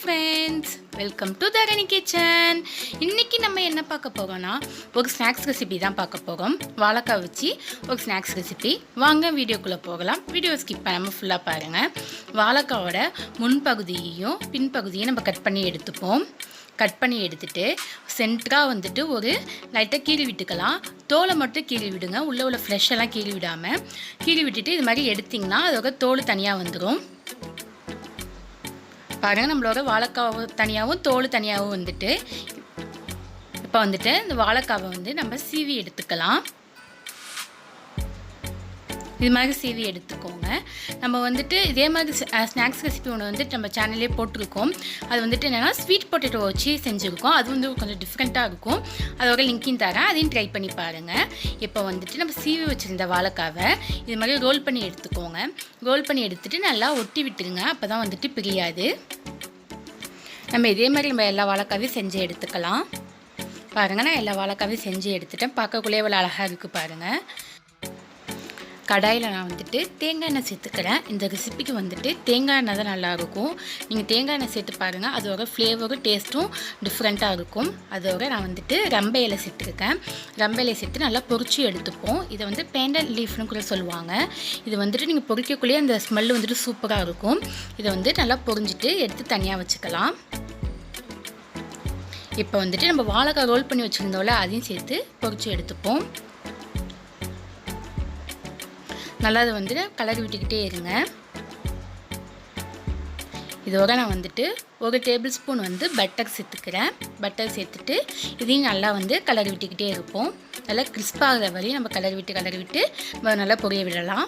friends, welcome to Dharani Kitchen. இன்னைக்கு நம்ம என்ன பார்க்க போறோம்னா ஒரு ஸ்நாக்ஸ் ரெசிபி தான் பார்க்க போறோம். வாழைக்காய் வச்சு ஒரு ஸ்நாக்ஸ் ரெசிபி. வாங்க வீடியோக்குள்ள போகலாம். வீடியோ ஸ்கிப் பண்ணாம ஃபுல்லா பாருங்க. வாழைக்காயோட முன்பகுதியையும் பின்பகுதியையும் நம்ம கட் பண்ணி எடுத்துப்போம். கட் பண்ணி எடுத்துட்டு சென்டராக வந்துட்டு ஒரு லைட்டாக கீறி விட்டுக்கலாம். தோலை மட்டும் கீறி விடுங்க, உள்ளே உள்ள ஃப்ளஷ் எல்லாம் கீறி விடாமல் கீறி விட்டுட்டு இது மாதிரி எடுத்திங்கன்னா அதோட தோல் தனியாக வந்துடும். பாருங்கள், நம்மளோட வாழைக்காவை தனியாகவும் தோல் தனியாகவும் வந்துட்டு இப்போ வந்துட்டு இந்த வாழைக்காவை வந்து நம்ம சீவி எடுத்துக்கலாம். இது மாதிரி சீவி எடுத்துக்கோங்க. நம்ம வந்துட்டு இதே மாதிரி ஸ்நாக்ஸ் ரெசிபி ஒன்று வந்துட்டு நம்ம சேனல்லே போட்டிருக்கோம். அது வந்துட்டு என்னென்னா ஸ்வீட் பொட்டேட்டோ வச்சு செஞ்சுருக்கோம். அது வந்து கொஞ்சம் டிஃப்ரெண்ட்டாக இருக்கும். அதோட லிங்கையும் தரேன், அதையும் ட்ரை பண்ணி பாருங்கள். இப்போ வந்துட்டு நம்ம சீவி வச்சுருந்த வாழைக்காவை இது மாதிரி ரோல் பண்ணி எடுத்துக்கோங்க. ரோல் பண்ணி எடுத்துகிட்டு நல்லா ஒட்டி விட்டுருங்க, அப்போ தான் வந்துட்டு பிரியாது. நம்ம இதே மாதிரி நம்ம எல்லா வாழைக்காவையும் செஞ்சு எடுத்துக்கலாம். பாருங்கள், நான் எல்லா வாழைக்காவையும் செஞ்சு எடுத்துட்டேன். பார்க்கக்குள்ளே எவ்வளோ அழகாக இருக்குது பாருங்கள். கடாயில் நான் வந்துட்டு தேங்காய் எண்ணெய் சேர்த்துக்கிறேன். இந்த ரெசிபிக்கு வந்துட்டு தேங்காய் எண்ணெய் தான் நல்லாயிருக்கும். நீங்கள் தேங்காய் எண்ணெய் சேர்த்து பாருங்கள், அதோட ஃப்ளேவரும் டேஸ்ட்டும் டிஃப்ரெண்ட்டாக இருக்கும். அதோட நான் வந்துட்டு ரம்பை இலை சேர்த்துருக்கேன். ரம்பை இலை சேர்த்து நல்லா பொரிச்சு எடுத்துப்போம். இதை வந்து பேண்டன் லீஃப்னு கூட சொல்லுவாங்க. இது வந்துட்டு நீங்கள் பொரிக்கக்குள்ளேயே அந்த ஸ்மெல் வந்துட்டு சூப்பராக இருக்கும். இதை வந்து நல்லா பொரிஞ்சிட்டு எடுத்து தனியாக வச்சுக்கலாம். இப்போ வந்துட்டு நம்ம வாழைக்காய் ரோல் பண்ணி வச்சுருந்தோம்ல, அதையும் சேர்த்து பொரிச்சு எடுத்துப்போம். நல்லா அதை வந்து கலரி விட்டுக்கிட்டே இருங்க. இதோட நான் வந்துட்டு ஒரு டேபிள் ஸ்பூன் வந்து பட்டர் சேர்த்துக்கிறேன். பட்டர் சேர்த்துட்டு இதையும் நல்லா வந்து கலரி விட்டுக்கிட்டே இருப்போம். நல்லா கிறிஸ்பாகிற வரையும் நம்ம கலரி விட்டு நல்லா பொரிய விடலாம்.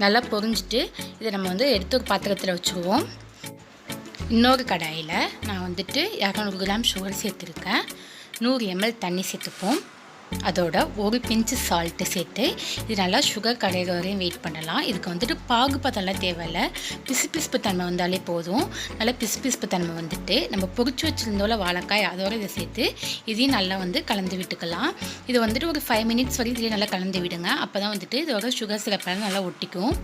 நல்லா பொரிஞ்சிட்டு இதை நம்ம வந்து எடுத்து ஒரு பாத்திரத்தில் வச்சுருவோம். இன்னொரு கடாயில் நான் வந்துட்டு 200 கிராம் சுகர் சேர்த்துருக்கேன். 100 ml தண்ணி சேர்த்துப்போம். அதோட ஒரு பிஞ்சு சால்ட்டு சேர்த்து இது நல்லா சுகர் கரையிற வரையும் வெயிட் பண்ணலாம். இதுக்கு வந்துட்டு பாகுபதெல்லாம் தேவையில்லை, பிசுபிசுப்பு தன்மை வந்தாலே போதும். நல்லா பிசுபிசுப்பு தன்மை வந்துட்டு நம்ம பொரிச்சு வச்சுருந்தோம்ல வாழைக்காய், அதோட இதை சேர்த்து இதையும் நல்லா வந்து கலந்து விட்டுக்கலாம். இது வந்துட்டு ஒரு 5 minutes வரையும் இதையும் நல்லா கலந்து விடுங்க. அப்போ தான் வந்துட்டு இதோட சுகர் சிரப்பெல்லாம் நல்லா ஒட்டிக்கும்.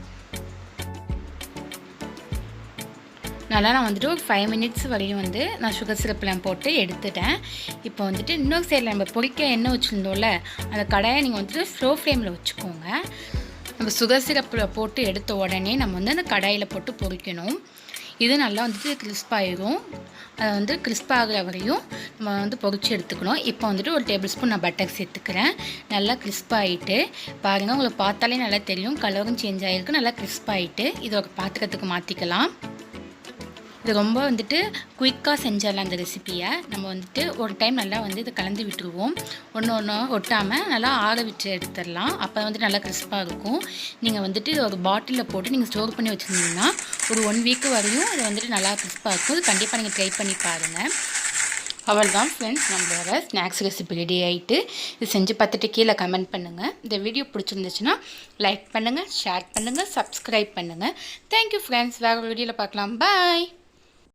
நல்லா நான் வந்துட்டு ஒரு 5 minutes வரையும் வந்து நான் சுகர் சிரப்லாம் போட்டு எடுத்துட்டேன். இப்போ வந்துட்டு இன்னொரு சைடில் நம்ம பொரிக்க எண்ணெய் வச்சுருந்தோம்ல, அந்த கடாயை நீங்கள் வந்துட்டு ஸ்லோ ஃப்ளேமில் வச்சுக்கோங்க. நம்ம சுகர் சிரப்பில் போட்டு எடுத்த உடனே நம்ம வந்து அந்த கடாயில் போட்டு பொரிக்கணும். இது நல்லா வந்துட்டு கிறிஸ்பாயிடும். அதை வந்து கிறிஸ்பாகிற வரையும் நம்ம வந்து பொரிச்சு எடுத்துக்கணும். இப்போ வந்துட்டு ஒரு டேபிள் ஸ்பூன் நான் பட்டர் சேர்த்துக்கிறேன். நல்லா கிறிஸ்பாகிட்டு பாருங்கள், உங்களுக்கு பார்த்தாலே நல்லா தெரியும், கலரும் சேஞ்ச் ஆகிருக்கு. நல்லா கிறிஸ்பாகிட்டு இதை ஒரு பாத்திரத்துக்கு மாற்றிக்கலாம். இது ரொம்ப வந்துட்டு குயிக்காக செஞ்சிடலாம். அந்த ரெசிப்பியை நம்ம வந்துட்டு ஒரு டைம் நல்லா வந்து இதை கலந்து விட்டுருவோம். ஒன்று ஒட்டாமல் நல்லா ஆற விட்டு எடுத்துடலாம். அப்போ வந்துட்டு நல்லா கிறிஸ்பாக இருக்கும். நீங்கள் வந்துட்டு இது ஒரு பாட்டிலில் போட்டு நீங்கள் ஸ்டோர் பண்ணி வச்சுருந்தீங்கன்னா ஒரு 1 week வரையும் இது வந்துட்டு நல்லா கிறிஸ்பாக இருக்கும். இது கண்டிப்பாக நீங்கள் ட்ரை பண்ணி பாருங்கள். அவ்வளோதான் ஃப்ரெண்ட்ஸ், நம்மளோட ஸ்நாக்ஸ் ரெசிபி ரெடி ஆகிட்டு. இது செஞ்சு பார்த்துட்டு கீழே கமெண்ட் பண்ணுங்கள். இந்த வீடியோ பிடிச்சிருந்துச்சுன்னா லைக் பண்ணுங்கள், ஷேர் பண்ணுங்கள், சப்ஸ்கிரைப் பண்ணுங்கள். Thank you friends. வேறு ஒரு வீடியோவில் பார்க்கலாம். பாய்.